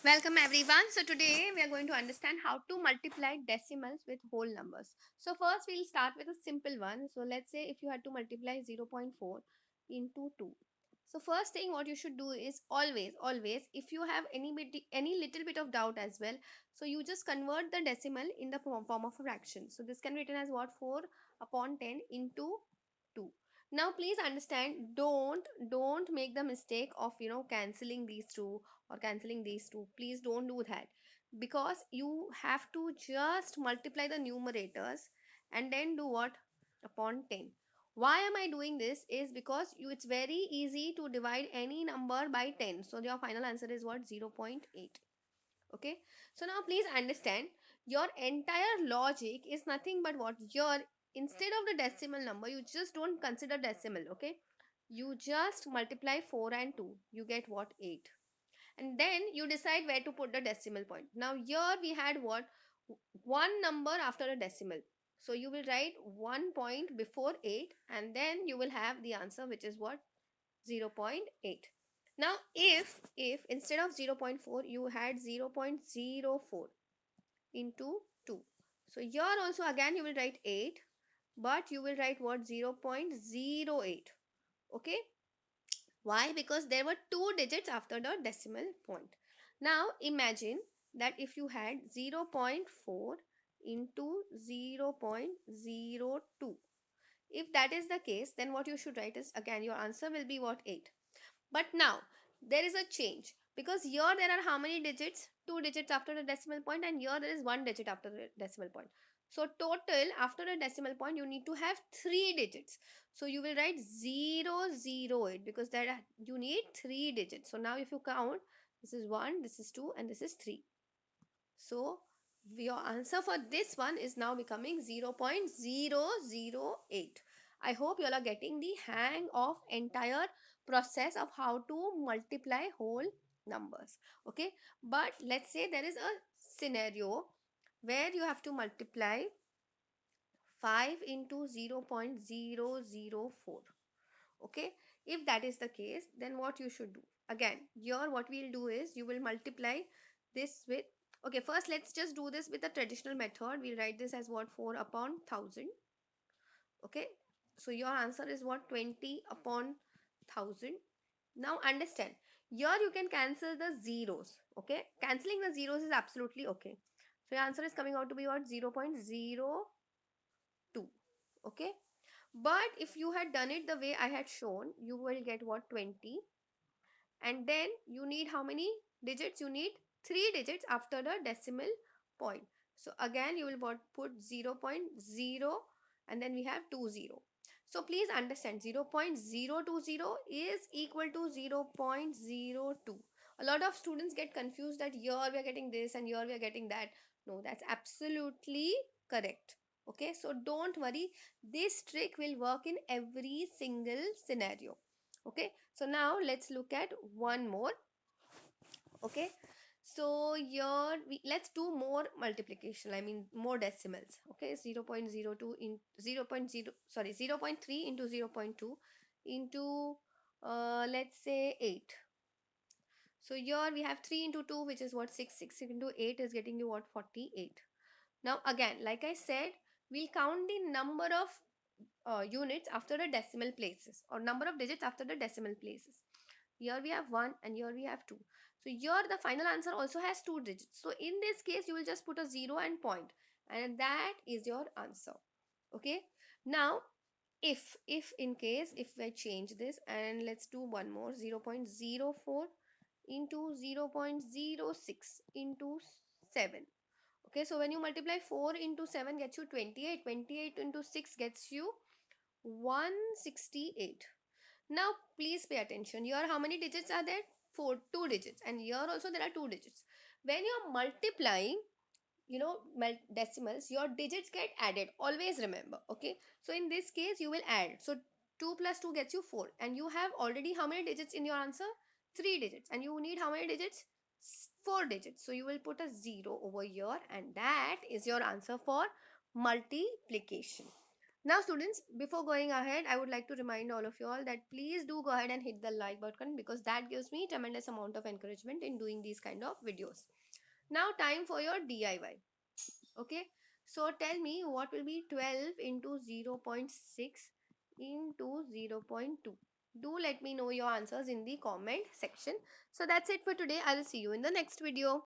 Welcome everyone. So today we are going to understand how to multiply decimals with whole numbers. So first we'll start with a simple one. So let's say if you had to multiply 0.4 into 2. So first thing what you should do is always if you have any little bit of doubt as well, so you just convert the decimal in the form of a fraction. So this can be written as what 4 upon 10 into 2. Now please understand, don't make the mistake of canceling these two or cancelling these two. Please don't do that, because you have to just multiply the numerators and then do what upon 10. Why am I doing this is because it's very easy to divide any number by 10, so your final answer is what 0.8. Okay, so now please understand, your entire logic is nothing but what your, instead of the decimal number, you just don't consider decimal. Okay, you just multiply 4 and 2, you get what 8, and then you decide where to put the decimal point. Now here we had what, one number after a decimal, so you will write 1 point before 8 and then you will have the answer, which is what 0.8. Now if instead of 0.4 you had 0.04 into 2, so here also again you will write 8, but you will write what 0.08. Okay, why? Because there were two digits after the decimal point. Now imagine that if you had 0.4 into 0.02. If that is the case, then what you should write is again your answer will be what 8. But now there is a change, because here there are how many digits? Two digits after the decimal point, and here there is one digit after the decimal point. So total after the decimal point you need to have three digits. So you will write 008, because that you need three digits. So now if you count, this is 1, this is 2, and this is 3. So your answer for this one is now becoming 0.008. I hope you all are getting the hang of entire process of how to multiply whole numbers. Okay, but let's say there is a scenario where you have to multiply 5 into 0.004. Okay, if that is the case, then what you should do, again here what we'll do is you will multiply this with, okay, first let's just do this with the traditional method. We'll write this as what 4 upon 1000. Okay, so your answer is what 20 upon 1000. Now understand, here you can cancel the zeros. Okay, cancelling the zeros is absolutely okay. So your answer is coming out to be what 0.02. Okay, but if you had done it the way I had shown, you will get what 20, and then you need how many digits? You need three digits after the decimal point. So again you will put 0.0, and then we have 20. So please understand, 0.020 is equal to 0.02. A lot of students get confused that here we are getting this and here we are getting that. No, that's absolutely correct. Okay, so don't worry, this trick will work in every single scenario. Okay, so now let's look at one more. Okay, so here let's do more multiplication, I mean more decimals. Okay, 0.02 in 0.0, sorry, 0.3 into 0.2 into let's say 8. So here we have 3 into 2, which is what 6. 6 into 8 is getting you what 48. Now again, like I said, we'll count the number of units after the decimal places, or number of digits after the decimal places. Here we have 1 and here we have 2. So here the final answer also has two digits. So in this case you will just put a 0 and point, and that is your answer. Okay, now if in case if I change this, and let's do one more, 0.04 into 0.06 into 7. Okay, so when you multiply 4 into 7 gets you 28. 28 into 6 gets you 168. Now please pay attention, here how many digits are there? Four, two digits, and here also there are two digits. When you're multiplying, decimals, your digits get added, always remember. Okay, so in this case you will add, so 2 plus 2 gets you 4, and you have already how many digits in your answer? Three digits, and you need how many digits? Four digits. So you will put a 0 over here, and that is your answer for multiplication. Now, students, before going ahead, I would like to remind all of you all that please do go ahead and hit the like button because that gives me tremendous amount of encouragement in doing these kind of videos. Now, time for your DIY. Okay, so tell me what will be 12 into 0.6 into 0.2. Do let me know your answers in the comment section. So that's it for today. I'll see you in the next video.